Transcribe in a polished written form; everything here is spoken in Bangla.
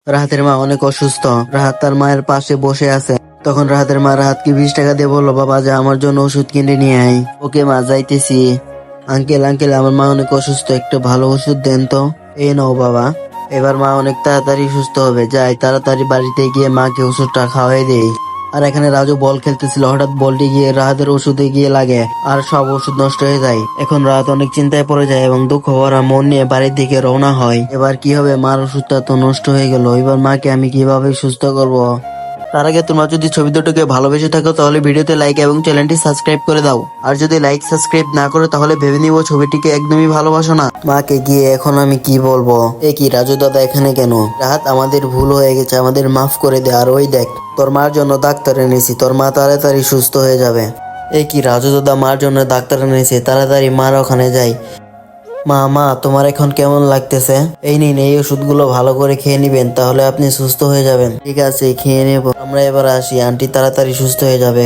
রাহাতের মা অনেক অসুস্থ। রাহাত তার মায়ের পাশে বসে আছে। তখন রাহাতের মা রাহাতকে 20 টাকা দিয়ে বললো, বাবা যা আমার জন্য ওষুধ কিনে নিয়ে আয়। ওকে মা, যাইতেছি। আঙ্কেল আঙ্কেল, আমার মা অনেক অসুস্থ, একটু ভালো ওষুধ দেন তো। এই নাও বাবা। এবার মা অনেক তাড়াতাড়ি সুস্থ হবে। যাই তাড়াতাড়ি বাড়িতে গিয়ে মাকে ওষুধটা খাওয়াই দেই। আর এখানে রাজু বল খেলতেছিল, হঠাৎ বলটি গিয়ে রাহাতের ওষুধে গিয়ে লাগে আর সব ওষুধ নষ্ট হয়ে যায়। এখন রাহাত অনেক চিন্তায় পড়ে যায় এবং দুঃখ ভরা মন নিয়ে বাড়ির দিকে রওনা হয়। এবার কি হবে, মার ওষুধটা তো নষ্ট হয়ে গেল, এবার মাকে আমি কিভাবে সুস্থ করব। তার আগে তোমরা যদি ছবি দুটোকে ভালোবেসে থাকো তাহলে ভিডিওতে লাইক এবং চ্যানেলটি সাবস্ক্রাইব করে দাও। আর যদি লাইক সাবস্ক্রাইব না করো তাহলে ভেবে নিব ছবিটিকে একদমই ভালোবাসো না। মাকে গিয়ে এখন আমি কি বলবো। এ কি রাজু দাদা এখানে কেন? রাহাত, আমাদের ভুল হয়ে গেছে, আমাদের মাফ করে দে। আর ওই দেখ, তোর মার জন্য ডাক্তার এনেছি, তোর মা তাড়াতাড়ি সুস্থ হয়ে যাবে। এ কি রাজু দাদা মার জন্য ডাক্তার এনেছে, তাড়াতাড়ি মার ওখানে যাই। মা মা, তোমার এখন কেমন লাগতেছে? এই নিন, এই ওষুধগুলো ভালো করে খেয়ে নিবেন, তাহলে আপনি সুস্থ হয়ে যাবেন। ঠিক আছে, খেয়ে নেব। আমরা এবার আসি, আন্টি তাড়াতাড়ি সুস্থ হয়ে যাবে।